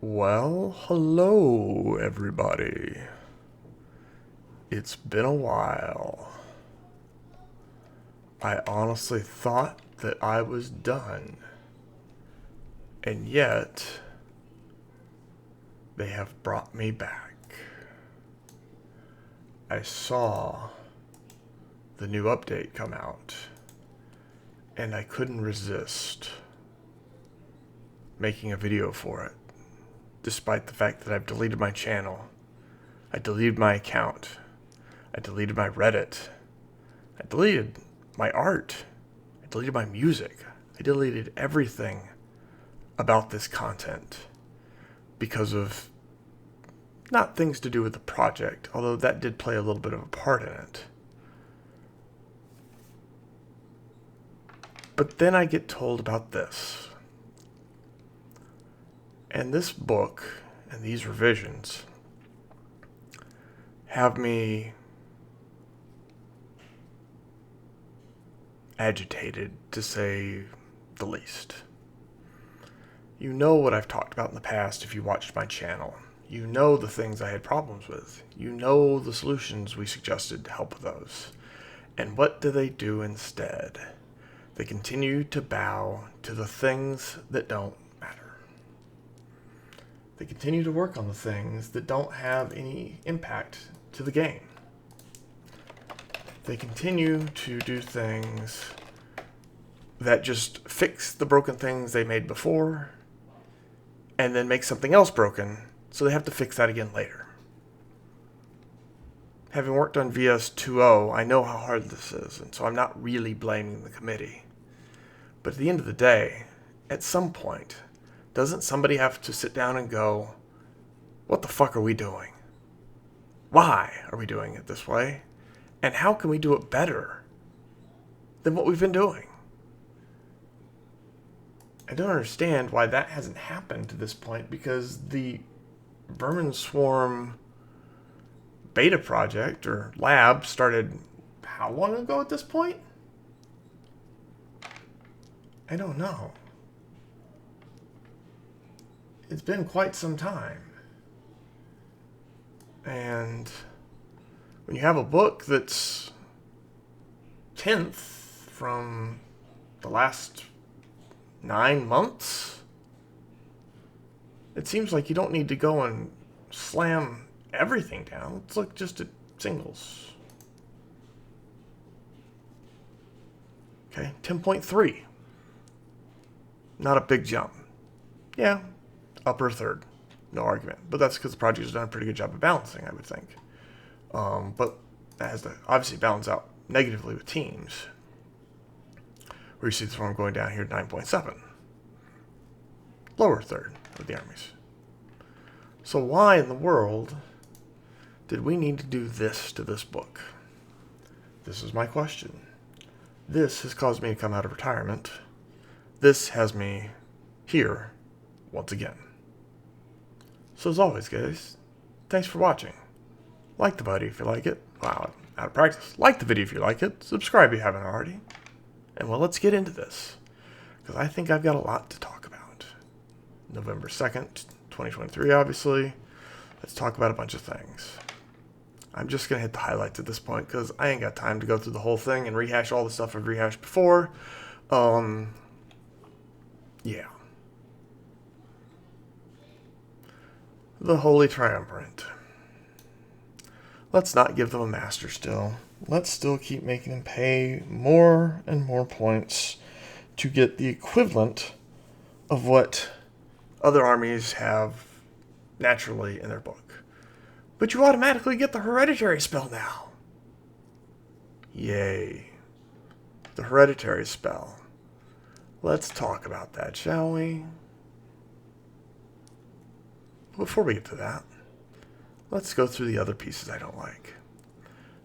Well, hello, everybody. It's been a while. I honestly thought that I was done. And yet, they have brought me back. I saw the new update come out, and I couldn't resist making a video for it, despite the fact that I've deleted my channel. I deleted my account. I deleted my Reddit. I deleted my art. I deleted my music. I deleted everything about this content because of not things to do with the project, although that did play a little bit of a part in it. But then I get told about this. And this book and these revisions have me agitated, to say the least. You know what I've talked about in the past if you watched my channel. You know the things I had problems with. You know the solutions we suggested to help with those. And what do they do instead? They continue to bow to the things that don't matter. They continue to work on the things that don't have any impact to the game. They continue to do things that just fix the broken things they made before and then make something else broken, so they have to fix that again later. Having worked on VS 2.0, I know how hard this is, and so I'm not really blaming the committee. But at the end of the day, at some point, doesn't somebody have to sit down and go, what the fuck are we doing? Why are we doing it this way? And how can we do it better than what we've been doing? I don't understand why that hasn't happened to this point, because the Vermin Swarm beta project or lab started how long ago at this point? I don't know. It's been quite some time. And when you have a book that's 10th from the last 9 months, it seems like you don't need to go and slam everything down. Let's look just at singles. Okay, 10.3. Not a big jump. Yeah, upper third. No argument. But that's because the project has done a pretty good job of balancing, I would think. But that has to obviously balance out negatively with teams, where you see this one going down here to 9.7. Lower third of the armies. So why in the world did we need to do this to this book? This is my question. This has caused me to come out of retirement. This has me here once again. So as always, guys, thanks for watching. Like the video if you like it. Wow, out of practice. Like the video if you like it. Subscribe if you haven't already. And well, let's get into this, because I think I've got a lot to talk about. November 2nd, 2023, obviously. Let's talk about a bunch of things. I'm just going to hit the highlights at this point, because I ain't got time to go through the whole thing and rehash all the stuff I've rehashed before. Yeah. The Holy Triumvirate. Let's not give them a master still. Let's still keep making them pay more and more points to get the equivalent of what other armies have naturally in their book. But you automatically get the hereditary spell now. Yay. The hereditary spell. Let's talk about that, shall we? Before we get to that, let's go through the other pieces I don't like.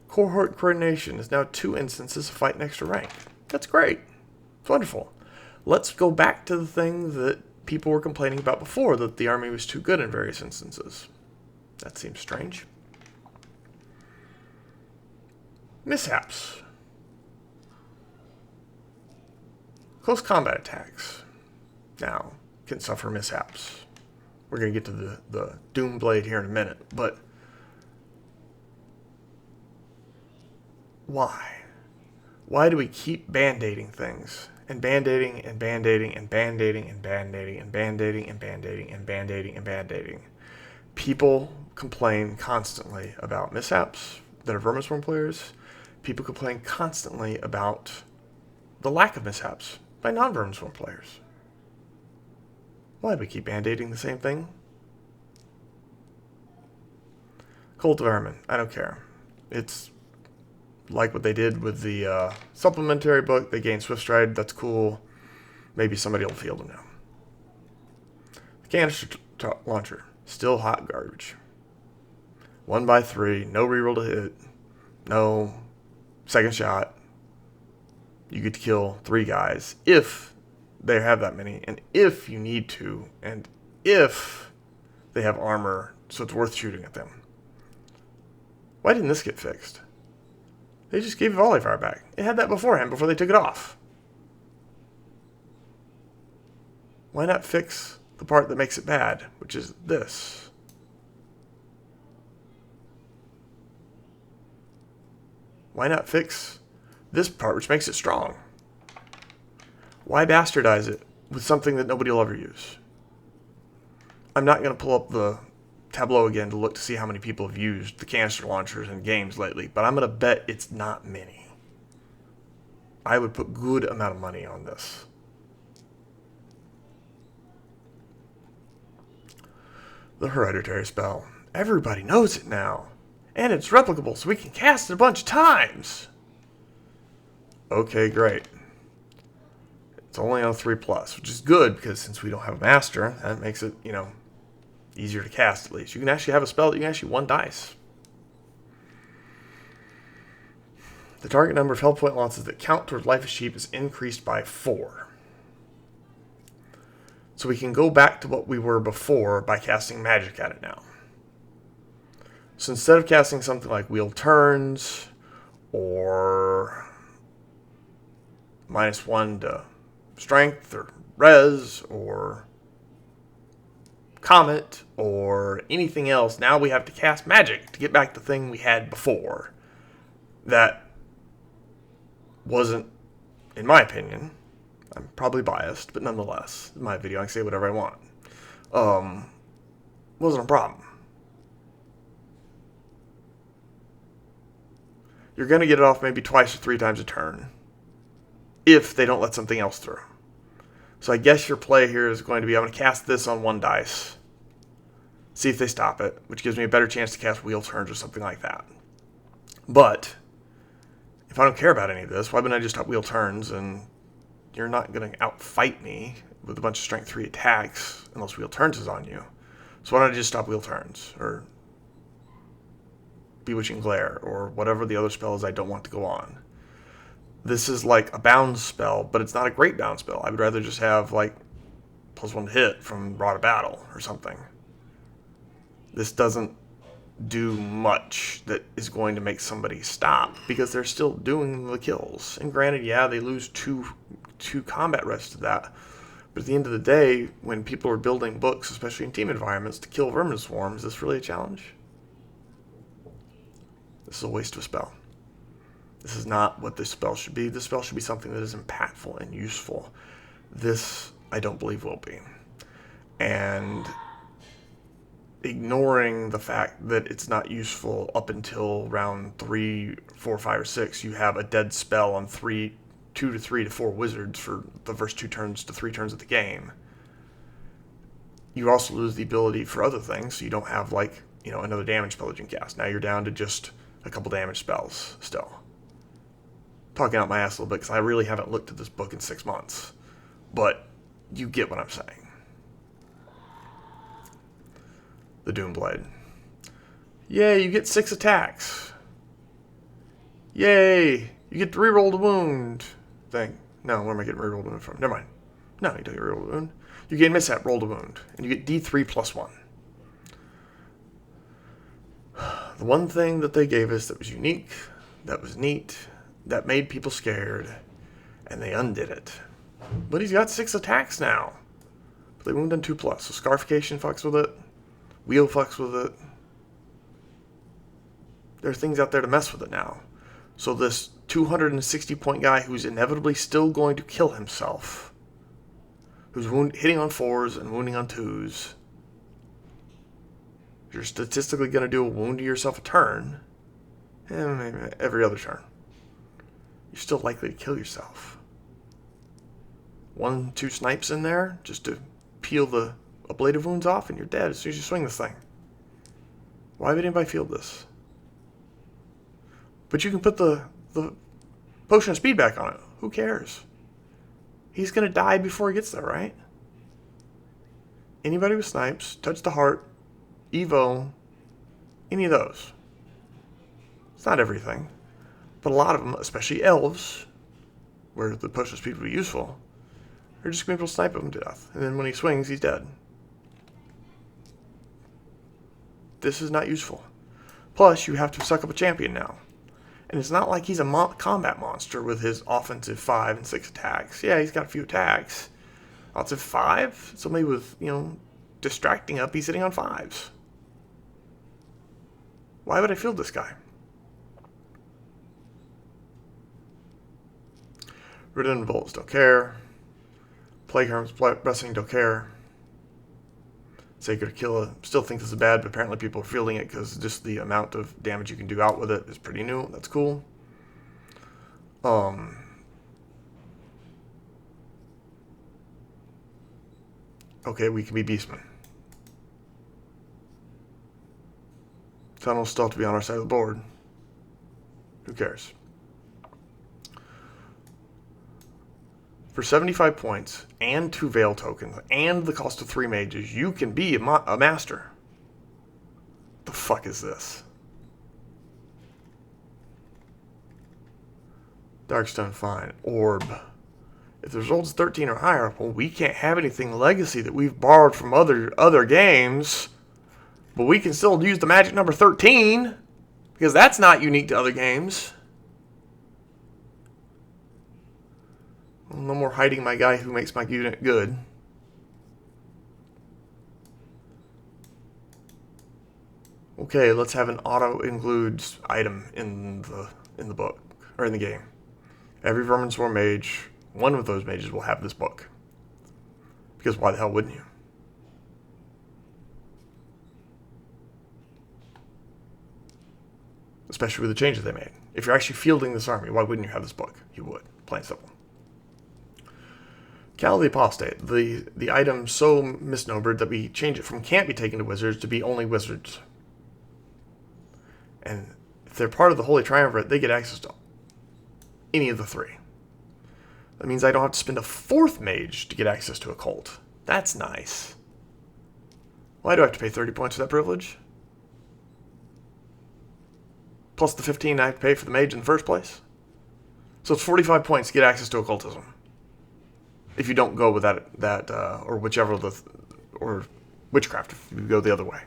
Cohort coordination is now 2 instances of fight an extra rank. That's great. It's wonderful. Let's go back to the thing that people were complaining about before, that the army was too good in various instances. That seems strange. Mishaps. Close combat attacks now can suffer mishaps. We're going to get to the Doomblade here in a minute, but why? Why do we keep band-aiding things? And band-aiding and band-aiding and band-aiding and band-aiding and band-aiding and band-aiding and band-aiding and band-aiding? People complain constantly about mishaps that are Vermintide players. People complain constantly about the lack of mishaps by non-Vermintide players. Why do we keep band-aiding the same thing? Cult of Ahriman, I don't care. It's like what they did with the supplementary book. They gained Swift Stride. That's cool. Maybe somebody will field them now. The canister launcher, still hot garbage. 1x3, no reroll to hit, no second shot. You get to kill 3 guys if they have that many, and if you need to, and if they have armor, so it's worth shooting at them. Why didn't this get fixed? They just gave volley fire back. It had that beforehand, before they took it off. Why not fix the part that makes it bad, which is this? Why not fix this part, which makes it strong? Why bastardize it with something that nobody will ever use? I'm not going to pull up the tableau again to look to see how many people have used the canister launchers in games lately, but I'm going to bet it's not many. I would put good amount of money on this. The Hereditary spell. Everybody knows it now. And it's replicable, so we can cast it a bunch of times. Okay, great. It's only on 3+, which is good, because since we don't have a master, that makes it, easier to cast at least. You can actually have a spell that you can actually 1 dice. The target number of health point losses that count towards Life is Sheep is increased by 4. So we can go back to what we were before by casting magic at it now. So instead of casting something like Wheel Turns, or -1 to Strength, or Res, or Comet, or anything else, now we have to cast magic to get back the thing we had before. That wasn't, in my opinion, I'm probably biased, but nonetheless, in my video I can say whatever I want, wasn't a problem. You're going to get it off maybe 2 or 3 times a turn, if they don't let something else through. So I guess your play here is going to be, I'm going to cast this on 1 dice, see if they stop it, which gives me a better chance to cast Wheel Turns or something like that. But if I don't care about any of this, why wouldn't I just stop Wheel Turns? And you're not going to outfight me with a bunch of Strength 3 attacks unless Wheel Turns is on you. So why don't I just stop Wheel Turns, or Bewitching Glare, or whatever the other spell is I don't want to go on. This is like a bound spell, but it's not a great bound spell. I would rather just have like +1 to hit from Rod of Battle or something. This doesn't do much that is going to make somebody stop, because they're still doing the kills. And granted, yeah, they lose two combat rests to that. But at the end of the day, when people are building books, especially in team environments, to kill Vermin Swarm, is this really a challenge? This is a waste of a spell. This is not what this spell should be. This spell should be something that is impactful and useful. This, I don't believe, will be. And ignoring the fact that it's not useful up until round 3, 4, 5, or 6, you have a dead spell on 2 to 3 to 4 wizards for the first 2 turns to 3 turns of the game. You also lose the ability for other things, so you don't have, like, another damage spell that you can cast. Now you're down to just a couple damage spells still. Talking out my ass a little bit, because I really haven't looked at this book in 6 months. But you get what I'm saying. The Doomblade. Yay, you get 6 attacks. Yay, you get to reroll the wound thing. No, where am I getting reroll the wound from? Never mind. No, you don't get reroll the wound. You get mishap, roll the wound, and you get D3 + 1. The one thing that they gave us that was unique, that was neat, that made people scared, and they undid it. But he's got 6 attacks now. But they wound on 2+. So Scarification fucks with it. Wheel fucks with it. There are things out there to mess with it now. So this 260 point guy who's inevitably still going to kill himself, who's hitting on 4s and wounding on 2s, you're statistically going to do a wound to yourself a turn, and maybe every other turn. You're still likely to kill yourself. 1-2 snipes in there just to peel the ablative wounds off, and you're dead as soon as you swing this thing. Why would anybody field this? But you can put the potion of speed back on it. Who cares? He's going to die before he gets there, right? Anybody with snipes, touch the heart, Evo, any of those. It's not everything. But a lot of them, especially elves, where the potion of speed would be useful, are just going to be able to snipe him to death. And then when he swings, he's dead. This is not useful. Plus, you have to suck up a champion now. And it's not like he's a combat monster with his offensive 5 and 6 attacks. Yeah, he's got a few attacks. Offensive 5? Somebody with, distracting up, he's hitting on 5s. Why would I field this guy? Redundant Bolts, don't care. Plague Herm's Blessing, don't care. Sacred Aquila, still think this is bad, but apparently people are fielding it because just the amount of damage you can do out with it is pretty new. That's cool. Okay, we can be Beastmen. Tunnels still have to be on our side of the board. Who cares? For 75 points, and 2 Veil tokens, and the cost of 3 mages, you can be a master. What the fuck is this? Darkstone, fine. Orb. If the result's 13 or higher, well, we can't have anything legacy that we've borrowed from other games, but we can still use the magic number 13, because that's not unique to other games. No more hiding my guy who makes my unit good. Okay, let's have an auto includes item in the book or in the game. Every Verminsworn mage, one of those mages will have this book. Because why the hell wouldn't you? Especially with the changes they made. If you're actually fielding this army, why wouldn't you have this book? You would. Plain simple. Cal the Apostate, the item so misnomered that we change it from can't be taken to wizards to be only wizards. And if they're part of the Holy Triumvirate, they get access to any of the 3. That means I don't have to spend a 4th mage to get access to a cult. That's nice. Why do I have to pay 30 points for that privilege? Plus the 15 I have to pay for the mage in the first place? So it's 45 points to get access to occultism. If you don't go with that or whichever or witchcraft if you go the other way.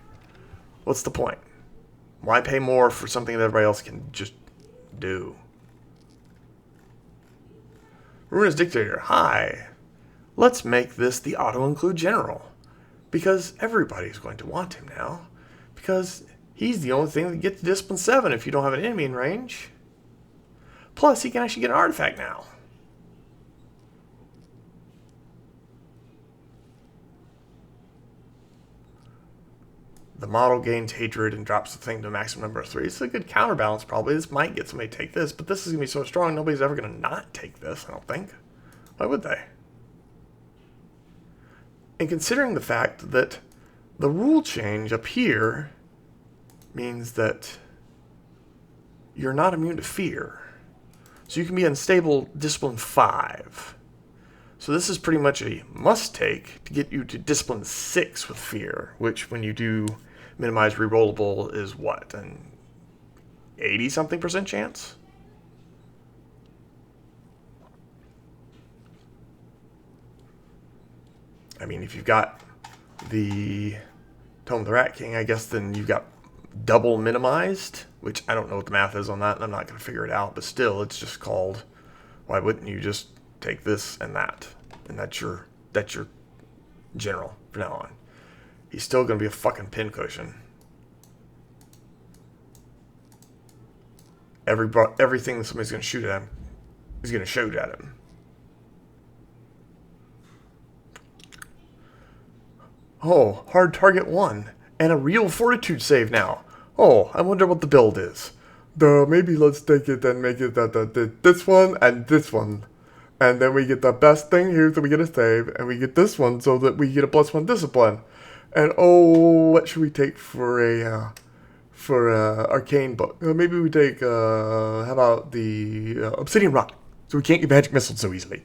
What's the point? Why pay more for something that everybody else can just do? Ruinous Dictator, hi. Let's make this the auto-include general. Because everybody's going to want him now. Because he's the only thing that gets to Discipline 7 if you don't have an enemy in range. Plus, he can actually get an artifact now. The model gains hatred and drops the thing to a maximum number of 3. It's a good counterbalance, probably. This might get somebody to take this, but this is going to be so strong, nobody's ever going to not take this, I don't think. Why would they? And considering the fact that the rule change up here means that you're not immune to fear. So you can be unstable Discipline 5. So this is pretty much a must-take to get you to Discipline 6 with fear, which when you do minimize rerollable is what? An 80-something% chance? I mean, if you've got the Tome of the Rat King, I guess then you've got double minimized, which I don't know what the math is on that, and I'm not going to figure it out, but still, it's just called, why wouldn't you just take this and that? And that's your general from now on. He's still going to be a fucking pincushion. Everything that somebody's going to shoot at him is going to shoot at him. Oh, hard target 1. And a real fortitude save now. Oh, I wonder what the build is. Maybe let's take it and make it this one and this one. And then we get the best thing here so we get a save. And we get this one so that we get a +1 discipline. And oh, what should we take for a arcane book? Maybe we take how about the obsidian rock, so we can't get magic missiles so easily.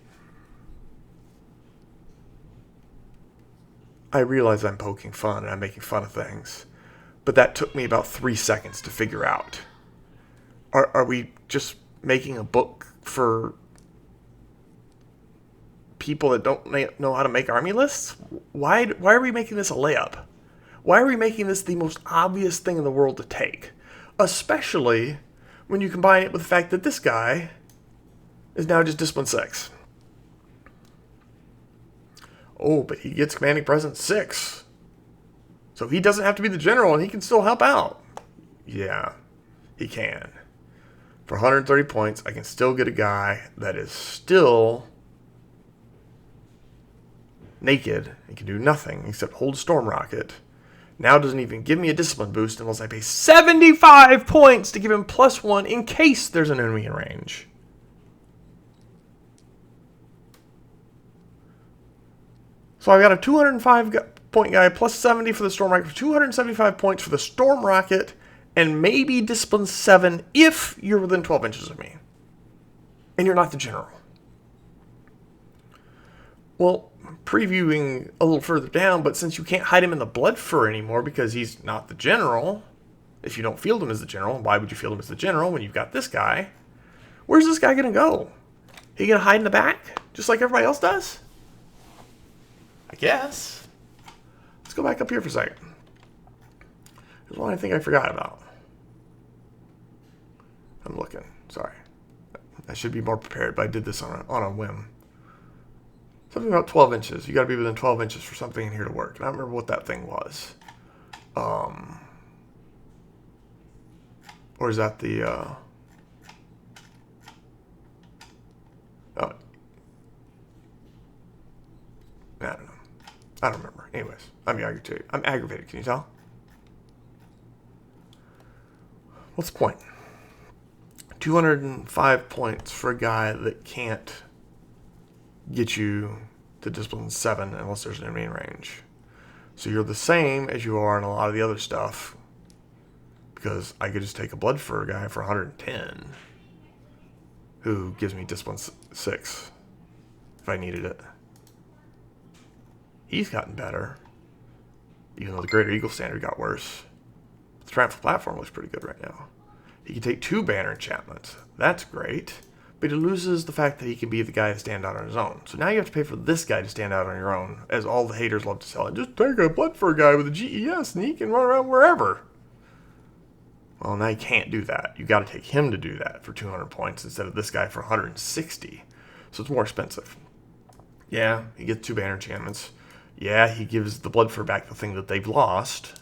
I realize I'm poking fun and I'm making fun of things, but that took me about 3 seconds to figure out. Are we just making a book for people that don't know how to make army lists? Why are we making this a layup? Why are we making this the most obvious thing in the world to take? Especially when you combine it with the fact that this guy is now just Discipline 6. Oh, but he gets Commanding Presence 6. So he doesn't have to be the general and he can still help out. Yeah, he can. For 130 points, I can still get a guy that is still naked and can do nothing except hold Storm Rocket. Now doesn't even give me a discipline boost unless I pay 75 points to give him +1 in case there's an enemy in range. So I've got a 205 point guy plus 70 for the Storm Rocket, 275 points for the Storm Rocket, and maybe Discipline 7 if you're within 12 inches of me. And you're not the general. Well, previewing a little further down, but since you can't hide him in the Blood Fur anymore because he's not the general, if you don't field him as the general, why would you field him as the general when you've got this guy? Where's this guy going to go? He going to hide in the back just like everybody else does? I guess. Let's go back up here for a second. There's one I think I forgot about. I'm looking. Sorry. I should be more prepared, but I did this on a whim. Something about 12 inches. You got to be within 12 inches for something in here to work. And I don't remember what that thing was. Or is that the... oh. I don't know. I don't remember. Anyways, I'm aggravated. Can you tell? What's the point? 205 points for a guy that can't get you to Discipline 7 unless there's an enemy in range. So you're the same as you are in a lot of the other stuff. Because I could just take a Blood Fur guy for 110. Who gives me Discipline 6. If I needed it. He's gotten better. Even though the Greater Eagle Standard got worse. The Triumphal Platform looks pretty good right now. He can take 2 banner enchantments. That's great. But he loses the fact that he can be the guy to stand out on his own. So now you have to pay for this guy to stand out on your own, as all the haters love to sell it. Just take a Blood Fur guy with a GES and he can run around wherever. Well, now you can't do that. You got to take him to do that for 200 points instead of this guy for 160. So it's more expensive. Yeah, he gets 2 banner enchantments. Yeah, he gives the Blood Fur back, the thing that they've lost.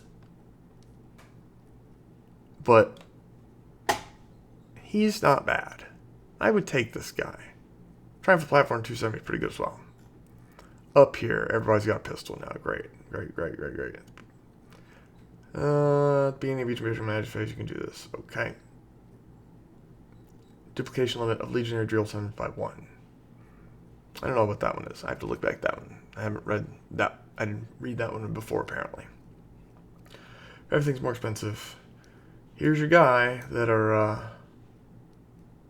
But he's not bad. I would take this guy. Triumphal Platform 270 is pretty good as well. Up here, everybody's got a pistol now. Great. Being in each visual magic phase, you can do this. Okay. Duplication limit of Legionary Drill 751. I don't know what that one is. I have to look back at that one. I haven't read that. I didn't read that one before, apparently. Everything's more expensive. Here's your guy that are,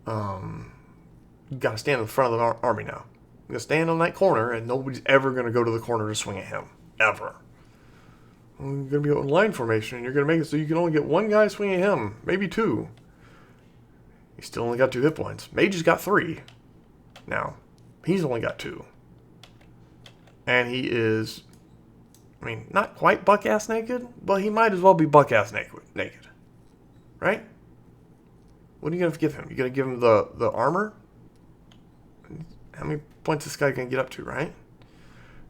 got to stand in the front of the army now. You're going to stand on that corner, and nobody's ever going to go to the corner to swing at him. Ever. You're going to be in line formation, and you're going to make it so you can only get 1 guy swinging at him. Maybe 2. He's still only got 2 hit points. Mage has got 3. Now, he's only got 2. And he is, I mean, not quite buck-ass naked, but he might as well be buck-ass naked. Right? What are you going to give him? You going to give him the armor? How many points is this guy going to get up to, right?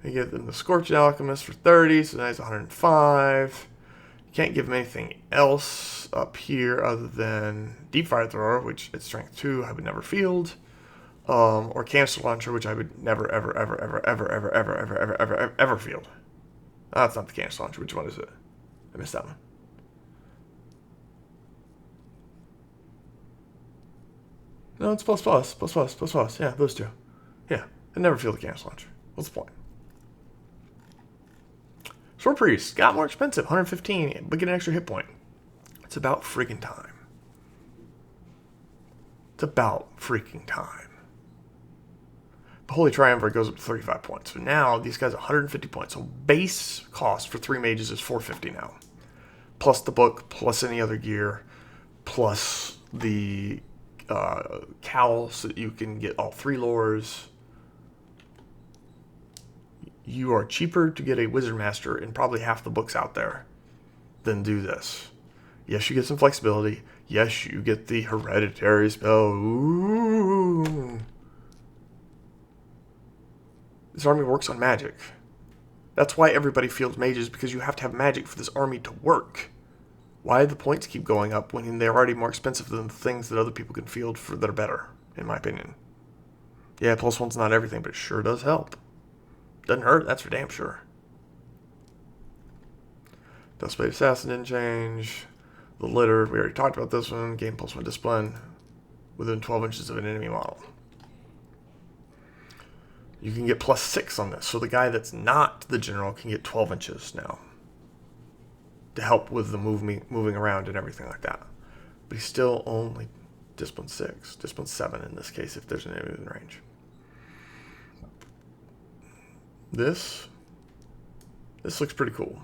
You give them the Scorching Alchemist for 30, so that's 105. You can't give them anything else up here other than Deep Fire Thrower, which it's strength 2, I would never field. Or Canister Launcher, which I would never, ever field. That's not the Canister Launcher. Which one is it? I missed that one. No, it's plus. Yeah, those two. Yeah, I never field the Canister Launcher. What's the point? Sword Priest got more expensive, 115, but get an extra hit point. It's about freaking time. It's about freaking time. The Holy Triumvirate goes up to 35 points. So now these guys 150 points. So base cost for 3 mages is 450 now. Plus the book, plus any other gear, plus the cowl so that you can get all 3 lores. You are cheaper to get a Wizard Master in probably half the books out there than do this. Yes, you get some flexibility. Yes, you get the hereditary spell. Ooh. This army works on magic. That's why everybody fields mages, because you have to have magic for this army to work. Why do the points keep going up when they're already more expensive than the things that other people can field for that are better, in my opinion? Yeah, +1's not everything, but it sure does help. Doesn't hurt, that's for damn sure. Duskblade Assassin didn't change. The Litter, we already talked about this one. Gain +1 discipline within 12 inches of an enemy model. You can get +6 on this, so the guy that's not the general can get 12 inches now to help with the moving around and everything like that. But he's still only discipline 6, discipline 7 in this case if there's an enemy within range. This looks pretty cool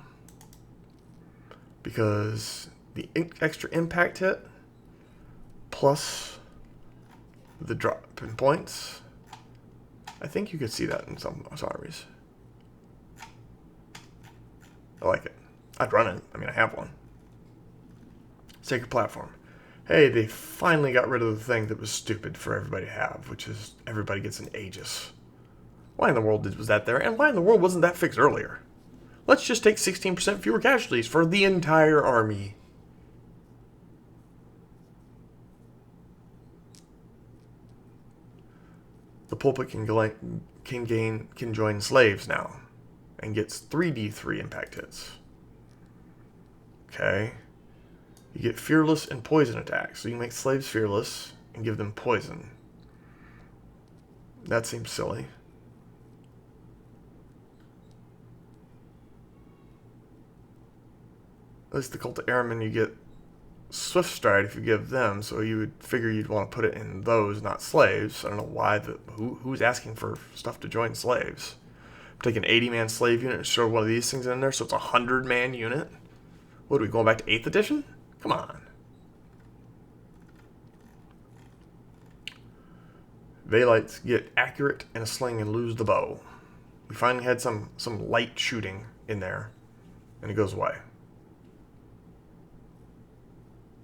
because the extra impact hit plus the drop in points, I think you could see that in some armies. I like it. I'd run it. I mean, I have one. Sacred Platform. Hey, they finally got rid of the thing that was stupid for everybody to have, which is everybody gets an Aegis. Why in the world was that there? And why in the world wasn't that fixed earlier? Let's just take 16% fewer casualties for the entire army. The pulpit can join slaves now, and gets 3d3 impact hits. Okay. You get fearless and poison attacks, so you can make slaves fearless and give them poison. That seems silly. At least the Cult of Ahriman, you get Swift Stride if you give them, so you would figure you'd want to put it in those, not slaves. I don't know why. Who's asking for stuff to join slaves? Take an 80-man slave unit and show one of these things in there, so it's a 100-man unit? What are we, going back to 8th edition? Come on. Valites get accurate and a sling and lose the bow. We finally had some light shooting in there, and it goes away.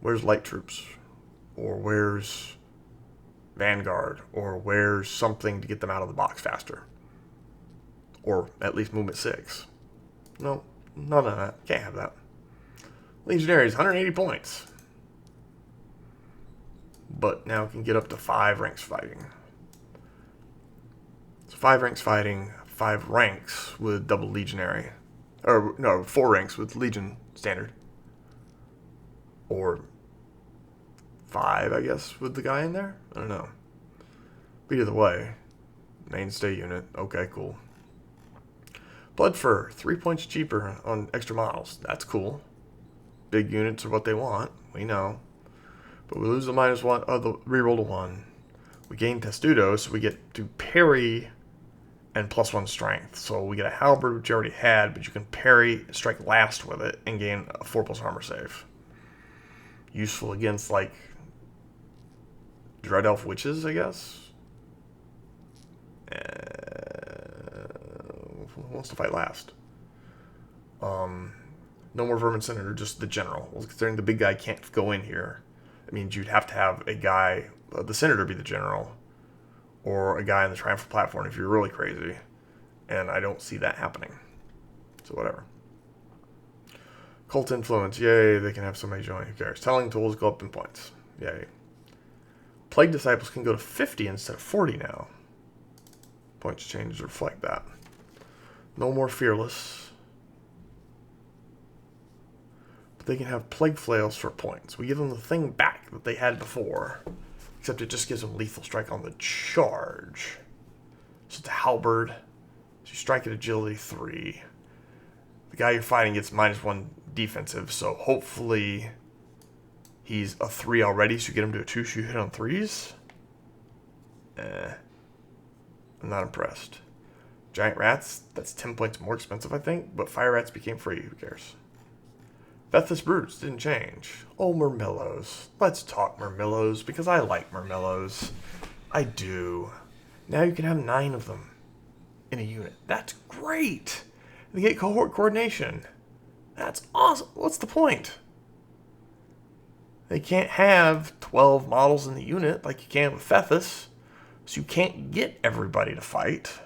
Where's light troops? Or where's Vanguard? Or where's something to get them out of the box faster? Or at least movement 6. No, none of that. Can't have that. Legionaries, 180 points. But now can get up to 5 ranks fighting. So 5 ranks fighting, 5 ranks with double legionary. Or, no, 4 ranks with legion standard. Or 5, I guess, with the guy in there? I don't know. But either way, mainstay unit. Okay, cool. Blood Fur, 3 points cheaper on extra models. That's cool. Big units are what they want. We know. But we lose the -1 of the reroll to 1. We gain Testudo, so we get to parry and +1 strength. So we get a halberd, which you already had, but you can parry, strike last with it, and gain a 4+ armor save. Useful against, like, Dread Elf Witches, I guess? Who wants to fight last? No more Vermin Senator, just the General. Well, considering the big guy can't go in here, it means you'd have to have a guy, the Senator be the General, or a guy on the Triumphal Platform if you're really crazy. And I don't see that happening. So whatever. Cult Influence. Yay, they can have somebody join. Who cares? Telling Tools go up in points. Yay. Plague Disciples can go to 50 instead of 40 now. Points change to reflect that. No more Fearless. But they can have Plague Flails for points. We give them the thing back that they had before. Except it just gives them Lethal Strike on the charge. So it's a Halberd. So you strike at Agility 3. The guy you're fighting gets -1 defensive. So hopefully he's a 3 already. So you get him to a 2. So you hit on 3s. I'm not impressed. Giant Rats. That's 10 points more expensive, I think. But Fire Rats became free. Who cares? Deathless Brutes didn't change. Oh, Murmillows. Let's talk Murmillows, because I like Murmillows. I do. Now you can have 9 of them in a unit. That's great. They get cohort coordination. That's awesome. What's the point? They can't have 12 models in the unit like you can with Thethys, so you can't get everybody to fight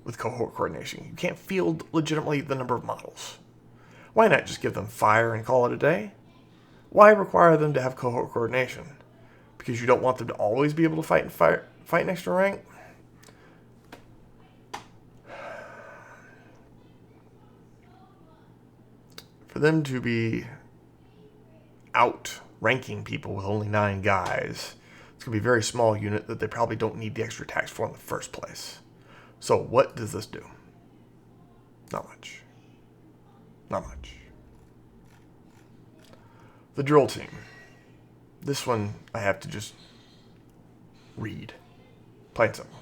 with cohort coordination. You can't field legitimately the number of models. Why not just give them fire and call it a day? Why require them to have cohort coordination? Because you don't want them to always be able to fight an extra rank? For them to be outranking people with only 9 guys, it's going to be a very small unit that they probably don't need the extra attacks for in the first place. So what does this do? Not much. Not much. The Drill Team. This one I have to just read. Plain simple.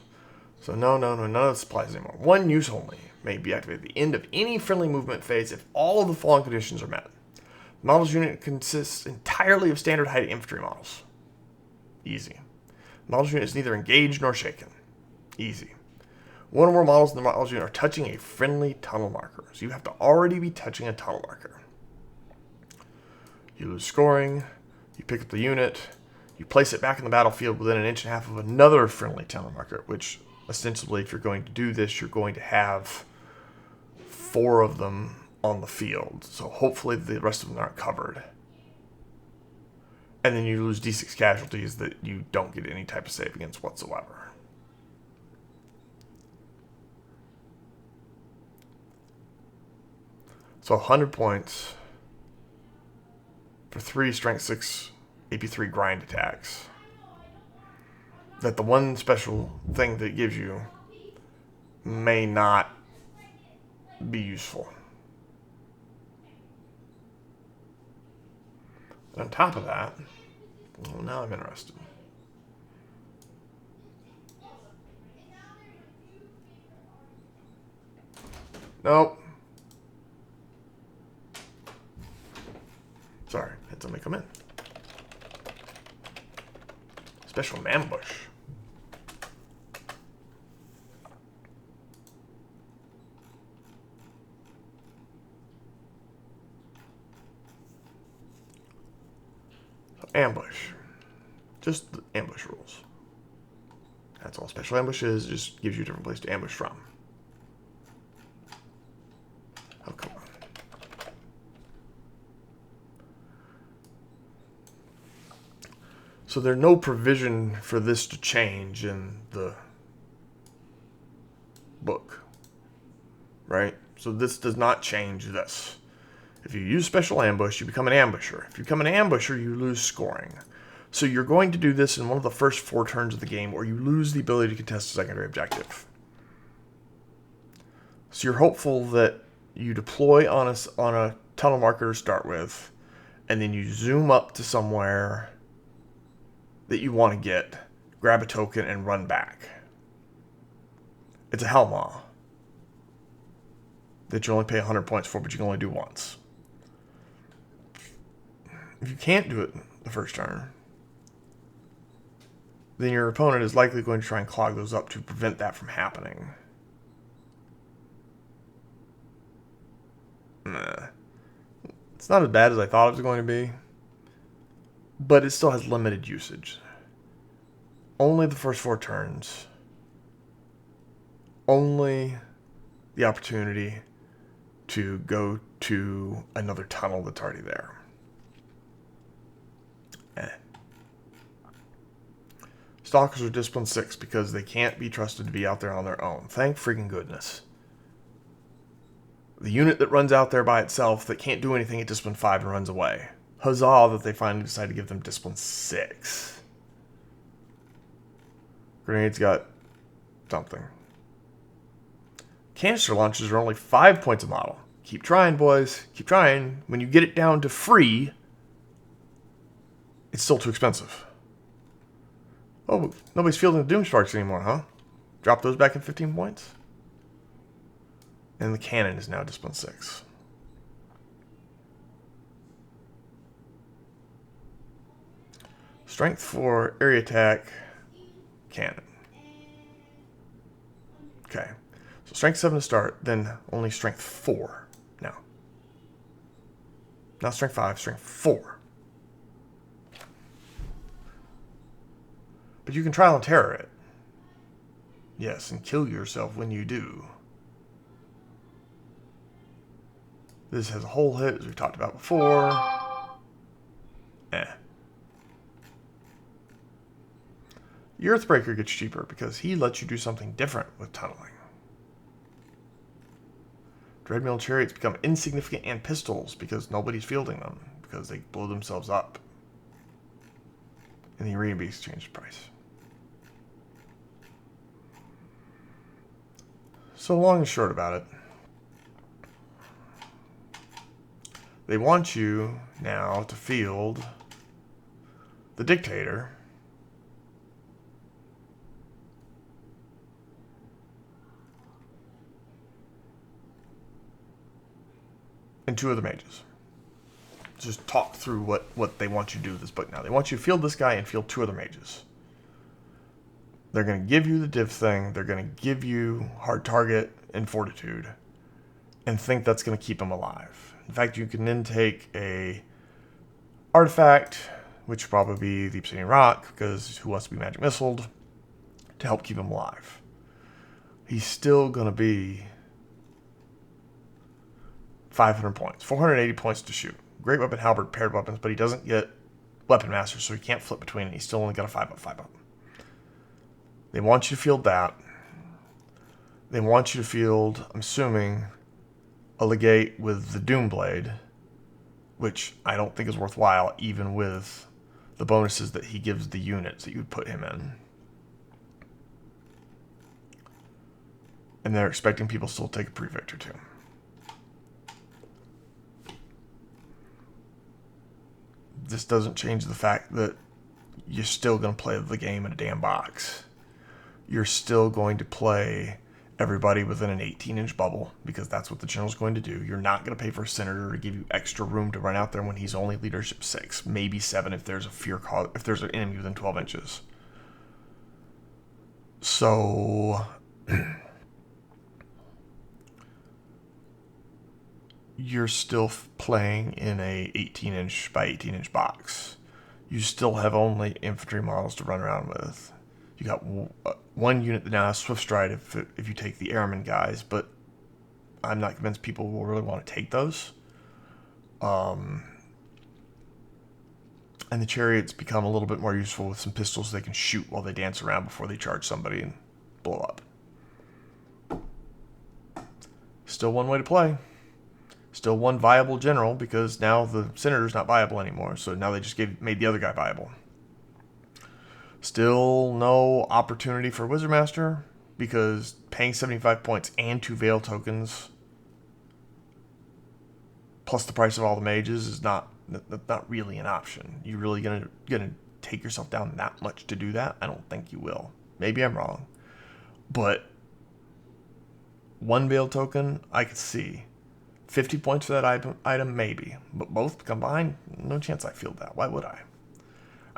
So no, none of this applies anymore. 1 use only may be activated at the end of any friendly movement phase if all of the following conditions are met. The models unit consists entirely of standard height infantry models. Easy. The models unit is neither engaged nor shaken. Easy. 1 or more models in the models unit are touching a friendly tunnel marker. So you have to already be touching a tunnel marker. You lose scoring. You pick up the unit. You place it back in the battlefield within 1.5 inches of another friendly tunnel marker, which ostensibly, if you're going to do this, you're going to have 4 of them on the field. So hopefully the rest of them aren't covered. And then you lose D6 casualties that you don't get any type of save against whatsoever. So 100 points for 3 strength 6 AP3 grind attacks. That the one special thing that it gives you may not be useful. And on top of that, well, now I'm interested. Nope. Sorry, had somebody come in. Special ambush. So ambush. Just the ambush rules. That's all special ambush is. Just gives you a different place to ambush from. Oh, come on. So there's no provision for this to change in the book, right? So this does not change this. If you use special ambush, you become an ambusher. If you become an ambusher, you lose scoring. So you're going to do this in one of the first 4 turns of the game, or you lose the ability to contest a secondary objective. So you're hopeful that you deploy on a tunnel marker to start with, and then you zoom up to somewhere that you want to get, grab a token, and run back. It's a Hellmaw that you only pay 100 points for, but you can only do once. If you can't do it the first turn, then your opponent is likely going to try and clog those up to prevent that from happening. It's not as bad as I thought it was going to be, but it still has limited usage. Only the first 4 turns. Only the opportunity to go to another tunnel that's already there. Stalkers are discipline 6 because they can't be trusted to be out there on their own. Thank freaking goodness. The unit that runs out there by itself that can't do anything at discipline 5 and runs away. Huzzah that they finally decided to give them discipline 6. Grenades got something. Canister launchers are only 5 points a model. Keep trying, boys. Keep trying. When you get it down to free, it's still too expensive. Oh, nobody's fielding the Doomsparks anymore, huh? Drop those back in 15 points. And the cannon is now discipline 6. Strength 4, area attack, cannon. Okay. So strength 7 to start, then only strength 4 now. Not strength 5, strength 4. But you can trial and terror it. Yes, and kill yourself when you do. This has a whole hit, as we've talked about before. The Earthbreaker gets cheaper because he lets you do something different with tunneling. Dreadmill Chariots become insignificant and pistols because nobody's fielding them, because they blow themselves up. And the Arena Beast changed price. So long and short about it, they want you now to field the Dictator and 2 other mages. Just talk through what they want you to do with this book now. They want you to field this guy and field 2 other mages. They're going to give you the div thing. They're going to give you hard target and fortitude and think that's going to keep them alive. In fact, you can then take a artifact, which would probably be the Obsidian Rock, because who wants to be magic missiled, to help keep him alive. He's still going to be 500 points, 480 points to shoot. Great weapon, halberd, paired weapons, but he doesn't get weapon master, so he can't flip between it. He's still only got a 5-up, 5-up. They want you to field that. They want you to field, I'm assuming, a Legate with the Doomblade, which I don't think is worthwhile, even with the bonuses that he gives the units that you would put him in. And they're expecting people still to take a Prefect or 2. This doesn't change the fact that you're still going to play the game in a damn box. You're still going to play everybody within an 18-inch bubble, because that's what the general's going to do. You're not going to pay for a senator to give you extra room to run out there when he's only leadership 6, maybe 7 if there's a fear cause, if there's an enemy within 12 inches. So you're still playing in a 18-inch by 18-inch box. You still have only infantry models to run around with. You got one unit that now has Swift Stride if you take the Airman guys, but I'm not convinced people will really want to take those. And the Chariots become a little bit more useful with some pistols they can shoot while they dance around before they charge somebody and blow up. Still one way to play. Still one viable general, because now the Senator's not viable anymore, so now they just made the other guy viable. Still no opportunity for Wizard Master, because paying 75 points and 2 Veil tokens plus the price of all the mages is not really an option. You really gonna take yourself down that much to do that? I don't think you will. Maybe I'm wrong. But 1 Veil token, I could see. 50 points for that item, maybe. But both combined, no chance I feel that. Why would I?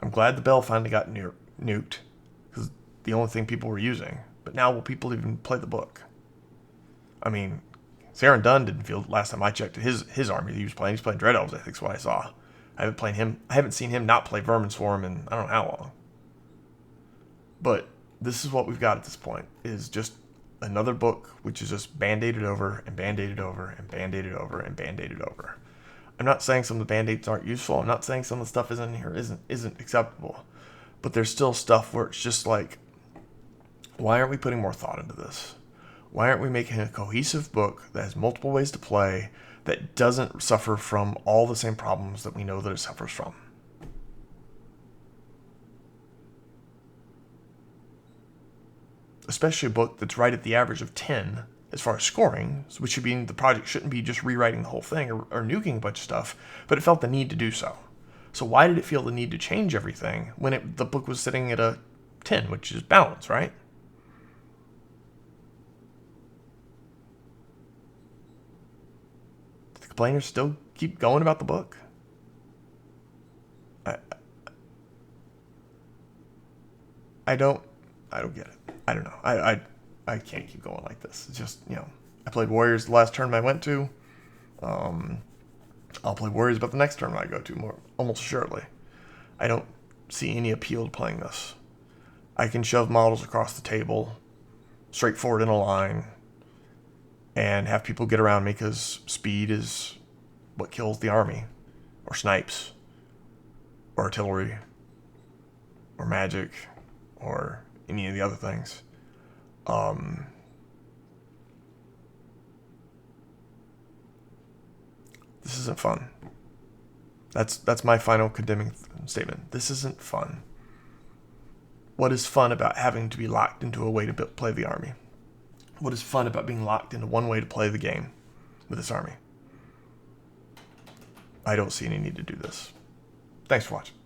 I'm glad the bell finally got nuked, because the only thing people were using. But now will people even play the book? I mean, Saren Dunn didn't field last time I checked his army that he was playing. He's playing Dread Elves, I think is what I saw. I haven't seen him not play Vermin Swarm in I don't know how long. But this is what we've got at this point, is just another book which is just band-aided over and band-aided over and band-aided over and band-aided over. I'm not saying some of the band-aids aren't useful. I'm not saying some of the stuff isn't here isn't acceptable. But there's still stuff where it's just like, why aren't we putting more thought into this? Why aren't we making a cohesive book that has multiple ways to play, that doesn't suffer from all the same problems that we know that it suffers from? Especially a book that's right at the average of 10 as far as scoring, which should be, the project shouldn't be just rewriting the whole thing or nuking a bunch of stuff, but it felt the need to do so. So why did it feel the need to change everything when the book was sitting at a 10, which is balance, right? Do the complainers still keep going about the book? I don't get it. I don't know. I can't keep going like this. It's just, I played Warriors the last tournament I went to. I'll play Warriors about the next tournament I go to, more almost assuredly. I don't see any appeal to playing this. I can shove models across the table, straightforward in a line, and have people get around me because speed is what kills the army, or snipes, or artillery, or magic, or any of the other things. This isn't fun. That's my final condemning statement. This isn't fun. What is fun about having to be locked into a way to play the army? What is fun about being locked into one way to play the game with this army? I don't see any need to do this. Thanks for watching.